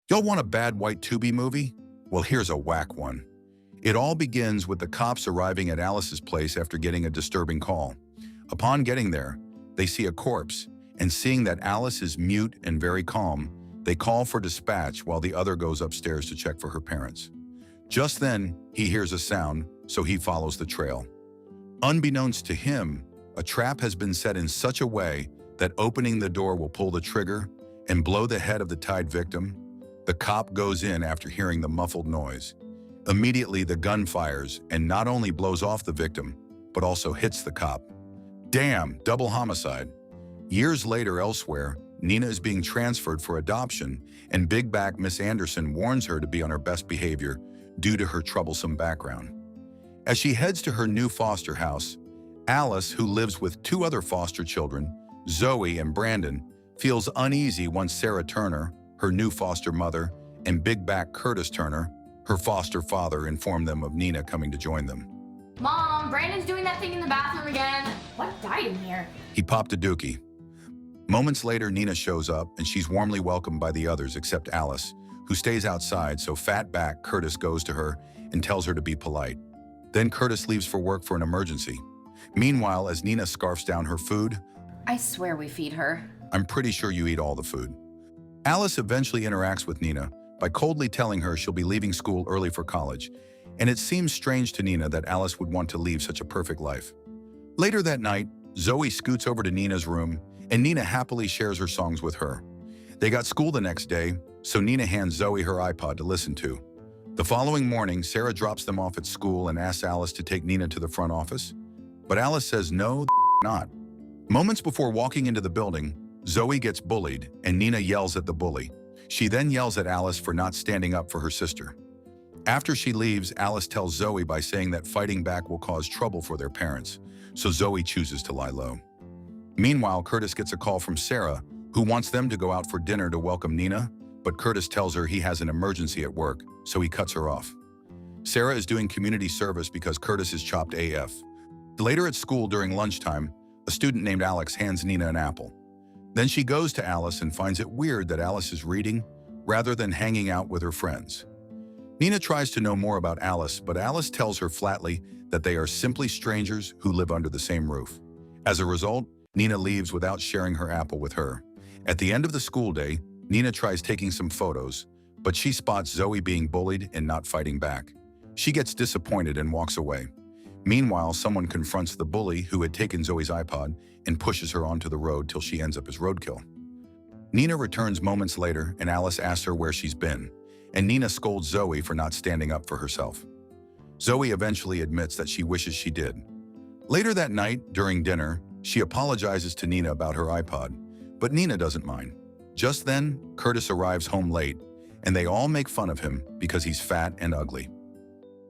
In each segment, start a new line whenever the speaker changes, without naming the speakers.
Y'all want a bad white Tubi movie? Well, here's a whack one. It all begins with the cops arriving at Alice's place after getting a disturbing call. Upon getting there, they see a corpse, and seeing that Alice is mute and very calm, they call for dispatch while the other goes upstairs to check for her parents. Just then, he hears a sound, so he follows the trail. Unbeknownst to him, a trap has been set in such a way that opening the door will pull the trigger and blow the head of the tied victim. The cop goes in after hearing the muffled noise. Immediately, the gun fires and not only blows off the victim, but also hits the cop. Damn, double homicide. Years later elsewhere, Nina is being transferred for adoption, and big back Miss Anderson warns her to be on her best behavior due to her troublesome background. As she heads to her new foster house, Alice, who lives with two other foster children, Zoe and Brandon, feels uneasy once Sarah Turner, her new foster mother, and big back Curtis Turner, her foster father, inform them of Nina coming to join them.
Mom, Brandon's doing that thing in the bathroom again. What died in here?
He popped a dookie. Moments later, Nina shows up, and she's warmly welcomed by the others except Alice, who stays outside, so fat back Curtis goes to her and tells her to be polite. Then Curtis leaves for work for an emergency. Meanwhile, as Nina scarfs down her food,
I swear we feed her.
I'm pretty sure you eat all the food. Alice eventually interacts with Nina by coldly telling her she'll be leaving school early for college, and it seems strange to Nina that Alice would want to leave such a perfect life. Later that night, Zoe scoots over to Nina's room, and Nina happily shares her songs with her. They got school the next day, so Nina hands Zoe her iPod to listen to. The following morning, Sarah drops them off at school and asks Alice to take Nina to the front office. But Alice says no, not. Moments before walking into the building, Zoe gets bullied, and Nina yells at the bully. She then yells at Alice for not standing up for her sister. After she leaves, Alice tells Zoe by saying that fighting back will cause trouble for their parents, so Zoe chooses to lie low. Meanwhile, Curtis gets a call from Sarah, who wants them to go out for dinner to welcome Nina, but Curtis tells her he has an emergency at work, so he cuts her off. Sarah is doing community service because Curtis is chopped AF. Later at school during lunchtime, a student named Alex hands Nina an apple. Then she goes to Alice and finds it weird that Alice is reading rather than hanging out with her friends. Nina tries to know more about Alice, but Alice tells her flatly that they are simply strangers who live under the same roof. As a result, Nina leaves without sharing her apple with her. At the end of the school day, Nina tries taking some photos, but she spots Zoe being bullied and not fighting back. She gets disappointed and walks away. Meanwhile, someone confronts the bully who had taken Zoe's iPod and pushes her onto the road till she ends up as roadkill. Nina returns moments later, and Alice asks her where she's been, and Nina scolds Zoe for not standing up for herself. Zoe eventually admits that she wishes she did. Later that night, during dinner, she apologizes to Nina about her iPod, but Nina doesn't mind. Just then, Curtis arrives home late, and they all make fun of him because he's fat and ugly.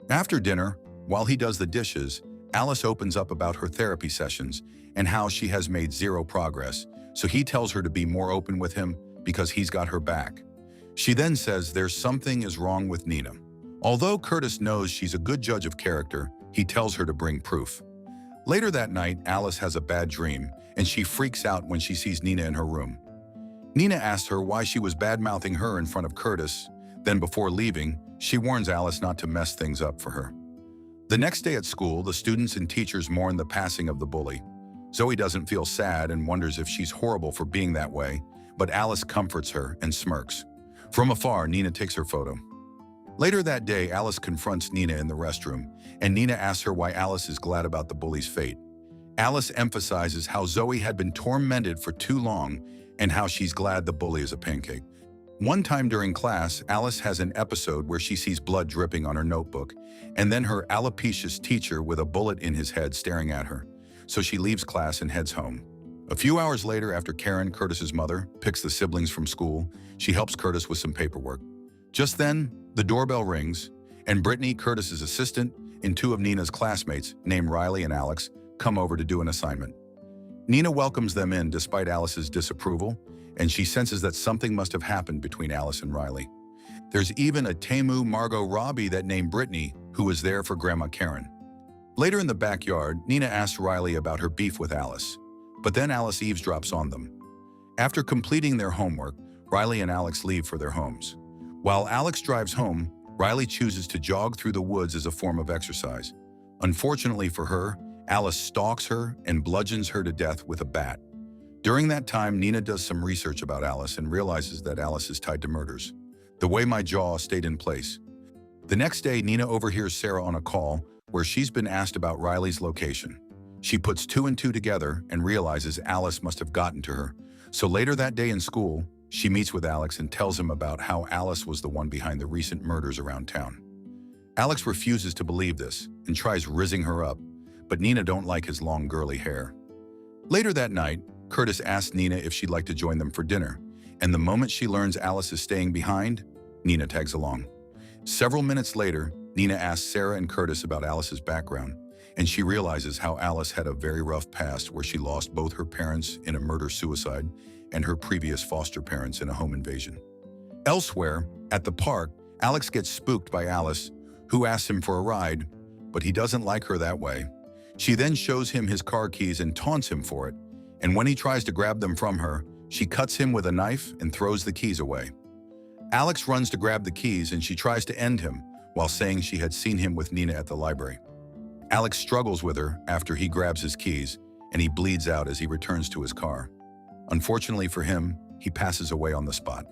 After dinner, while he does the dishes, Alice opens up about her therapy sessions and how she has made zero progress, so he tells her to be more open with him because he's got her back. She then says there's something is wrong with Nina. Although Curtis knows she's a good judge of character, he tells her to bring proof. Later that night, Alice has a bad dream, and she freaks out when she sees Nina in her room. Nina asks her why she was bad-mouthing her in front of Curtis. Then before leaving, she warns Alice not to mess things up for her. The next day at school, the students and teachers mourn the passing of the bully. Zoe doesn't feel sad and wonders if she's horrible for being that way, but Alice comforts her and smirks. From afar, Nina takes her photo. Later that day, Alice confronts Nina in the restroom, and Nina asks her why Alice is glad about the bully's fate. Alice emphasizes how Zoe had been tormented for too long and how she's glad the bully is a pancake. One time during class, Alice has an episode where she sees blood dripping on her notebook, and then her alopecious teacher with a bullet in his head staring at her. So she leaves class and heads home. A few hours later, after Karen, Curtis's mother, picks the siblings from school, she helps Curtis with some paperwork. Just then, the doorbell rings, and Brittany, Curtis's assistant, and two of Nina's classmates, named Riley and Alex, come over to do an assignment. Nina welcomes them in despite Alice's disapproval, and she senses that something must have happened between Alice and Riley. There's even a Temu Margot Robbie that named Brittany, who was there for Grandma Karen. Later in the backyard, Nina asks Riley about her beef with Alice, but then Alice eavesdrops on them. After completing their homework, Riley and Alex leave for their homes. While Alex drives home, Riley chooses to jog through the woods as a form of exercise. Unfortunately for her, Alice stalks her and bludgeons her to death with a bat. During that time, Nina does some research about Alice and realizes that Alice is tied to murders. The way my jaw stayed in place. The next day, Nina overhears Sarah on a call where she's been asked about Riley's location. She puts two and two together and realizes Alice must have gotten to her. So later that day in school, she meets with Alex and tells him about how Alice was the one behind the recent murders around town. Alex refuses to believe this and tries rizzing her up, but Nina don't like his long girly hair. Later that night, Curtis asks Nina if she'd like to join them for dinner, and the moment she learns Alice is staying behind, Nina tags along. Several minutes later, Nina asks Sarah and Curtis about Alice's background, and she realizes how Alice had a very rough past where she lost both her parents in a murder-suicide and her previous foster parents in a home invasion. Elsewhere, at the park, Alex gets spooked by Alice, who asks him for a ride, but he doesn't like her that way. She then shows him his car keys and taunts him for it, and when he tries to grab them from her, she cuts him with a knife and throws the keys away. Alex runs to grab the keys and she tries to end him while saying she had seen him with Nina at the library. Alex struggles with her after he grabs his keys, and he bleeds out as he returns to his car. Unfortunately for him, he passes away on the spot.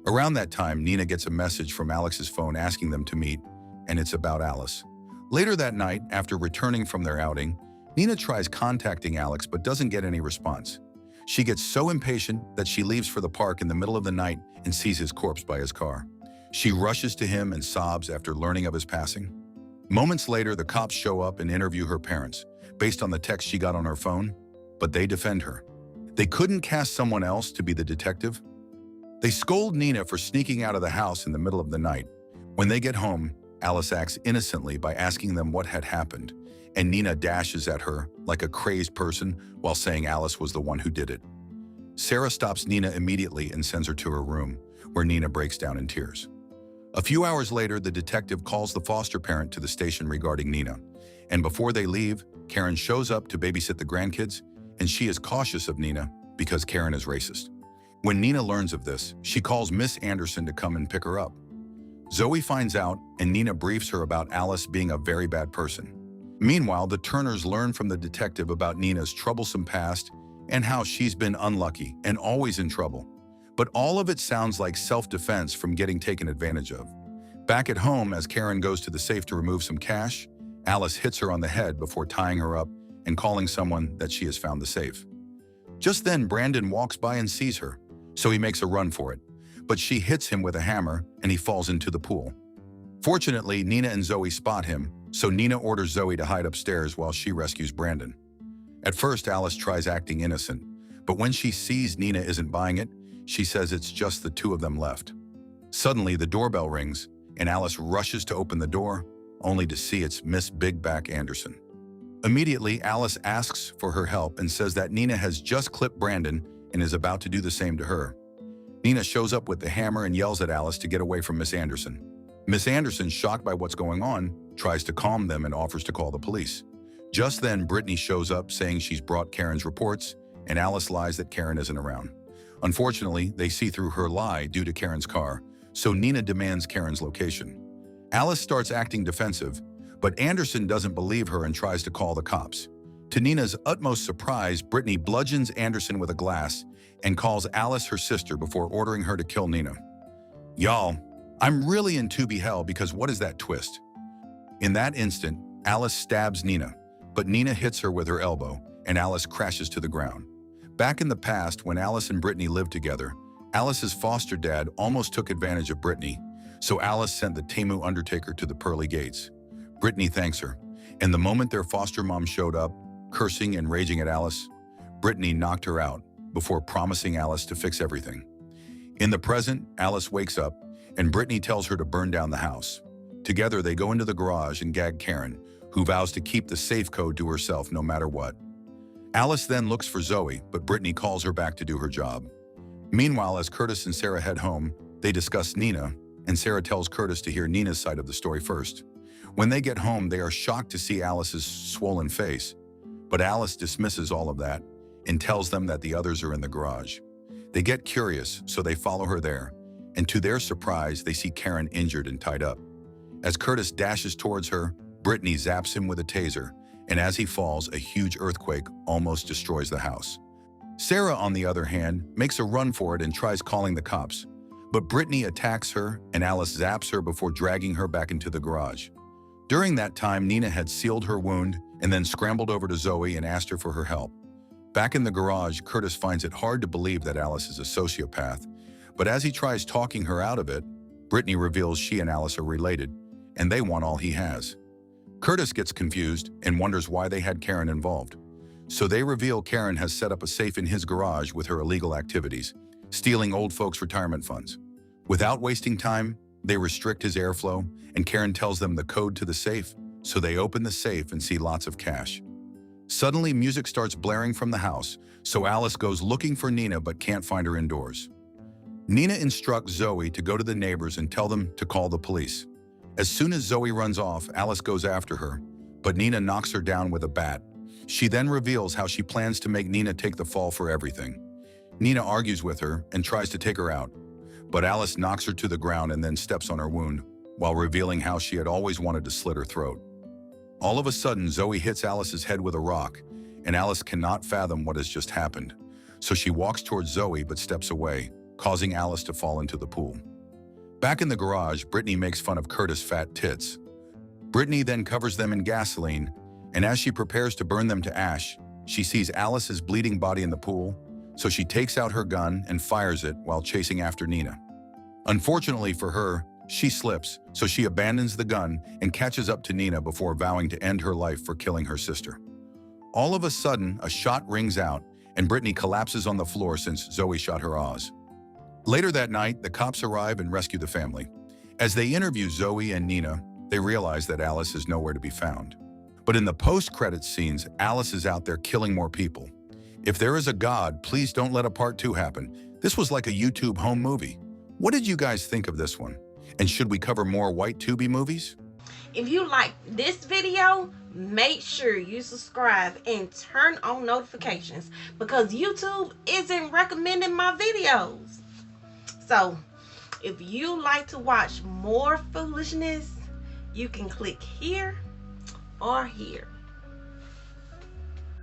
Around that time, Nina gets a message from Alex's phone asking them to meet, and it's about Alice. Later that night, after returning from their outing, Nina tries contacting Alex but doesn't get any response. She gets so impatient that she leaves for the park in the middle of the night and sees his corpse by his car. She rushes to him and sobs after learning of his passing. Moments later, the cops show up and interview her parents, based on the text she got on her phone, but they defend her. They couldn't cast someone else to be the detective. They scold Nina for sneaking out of the house in the middle of the night. When they get home, Alice acts innocently by asking them what had happened, and Nina dashes at her like a crazed person while saying Alice was the one who did it. Sarah stops Nina immediately and sends her to her room, where Nina breaks down in tears. A few hours later, the detective calls the foster parent to the station regarding Nina, and before they leave, Karen shows up to babysit the grandkids, and she is cautious of Nina because Karen is racist. When Nina learns of this, she calls Miss Anderson to come and pick her up. Zoe finds out, and Nina briefs her about Alice being a very bad person. Meanwhile, the Turners learn from the detective about Nina's troublesome past and how she's been unlucky and always in trouble. But all of it sounds like self-defense from getting taken advantage of. Back at home, as Karen goes to the safe to remove some cash, Alice hits her on the head before tying her up and calling someone that she has found the safe. Just then, Brandon walks by and sees her, so he makes a run for it. But she hits him with a hammer and he falls into the pool. Fortunately, Nina and Zoe spot him, so Nina orders Zoe to hide upstairs while she rescues Brandon. At first, Alice tries acting innocent, but when she sees Nina isn't buying it, she says it's just the two of them left. Suddenly, the doorbell rings, and Alice rushes to open the door, only to see it's Miss Big Back Anderson. Immediately, Alice asks for her help and says that Nina has just clipped Brandon and is about to do the same to her. Nina shows up with the hammer and yells at Alice to get away from Miss Anderson. Miss Anderson, shocked by what's going on, tries to calm them and offers to call the police. Just then, Brittany shows up saying she's brought Karen's reports, and Alice lies that Karen isn't around. Unfortunately, they see through her lie due to Karen's car, so Nina demands Karen's location. Alice starts acting defensive, but Anderson doesn't believe her and tries to call the cops. To Nina's utmost surprise, Brittany bludgeons Anderson with a glass and calls Alice her sister before ordering her to kill Nina. Y'all, I'm really in Tubi hell because what is that twist? In that instant, Alice stabs Nina, but Nina hits her with her elbow, and Alice crashes to the ground. Back in the past, when Alice and Brittany lived together, Alice's foster dad almost took advantage of Brittany, so Alice sent the Temu Undertaker to the pearly gates. Brittany thanks her, and the moment their foster mom showed up, cursing and raging at Alice, Brittany knocked her out before promising Alice to fix everything. In the present, Alice wakes up, and Brittany tells her to burn down the house. Together, they go into the garage and gag Karen, who vows to keep the safe code to herself no matter what. Alice then looks for Zoe, but Brittany calls her back to do her job. Meanwhile, as Curtis and Sarah head home, they discuss Nina, and Sarah tells Curtis to hear Nina's side of the story first. When they get home, they are shocked to see Alice's swollen face, but Alice dismisses all of that and tells them that the others are in the garage. They get curious, so they follow her there, and to their surprise, they see Karen injured and tied up. As Curtis dashes towards her, Brittany zaps him with a taser, and as he falls, a huge earthquake almost destroys the house. Sarah, on the other hand, makes a run for it and tries calling the cops, but Brittany attacks her and Alice zaps her before dragging her back into the garage. During that time, Nina had sealed her wound and then scrambled over to Zoe and asked her for her help. Back in the garage, Curtis finds it hard to believe that Alice is a sociopath, but as he tries talking her out of it, Brittany reveals she and Alice are related, and they want all he has. Curtis gets confused and wonders why they had Karen involved. So they reveal Karen has set up a safe in his garage with her illegal activities, stealing old folks' retirement funds. Without wasting time, they restrict his airflow, and Karen tells them the code to the safe, so they open the safe and see lots of cash. Suddenly, music starts blaring from the house, so Alice goes looking for Nina but can't find her indoors. Nina instructs Zoe to go to the neighbors and tell them to call the police. As soon as Zoe runs off, Alice goes after her, but Nina knocks her down with a bat. She then reveals how she plans to make Nina take the fall for everything. Nina argues with her and tries to take her out, but Alice knocks her to the ground and then steps on her wound, while revealing how she had always wanted to slit her throat. All of a sudden, Zoe hits Alice's head with a rock, and Alice cannot fathom what has just happened. So she walks towards Zoe but steps away, causing Alice to fall into the pool. Back in the garage, Brittany makes fun of Curtis' fat tits. Brittany then covers them in gasoline, and as she prepares to burn them to ash, she sees Alice's bleeding body in the pool, so she takes out her gun and fires it while chasing after Nina. Unfortunately for her, she slips, so she abandons the gun and catches up to Nina before vowing to end her life for killing her sister. All of a sudden, a shot rings out, and Brittany collapses on the floor since Zoe shot her Oz. Later that night, the cops arrive and rescue the family. As they interview Zoe and Nina, they realize that Alice is nowhere to be found. But in the post-credits scenes, Alice is out there killing more people. If there is a God, please don't let a part 2 happen. This was like a YouTube home movie. What did you guys think of this one? And should we cover more white Tubi movies?
If you like this video, make sure you subscribe and turn on notifications because YouTube isn't recommending my videos. So, if you like to watch more foolishness, you can click here or here.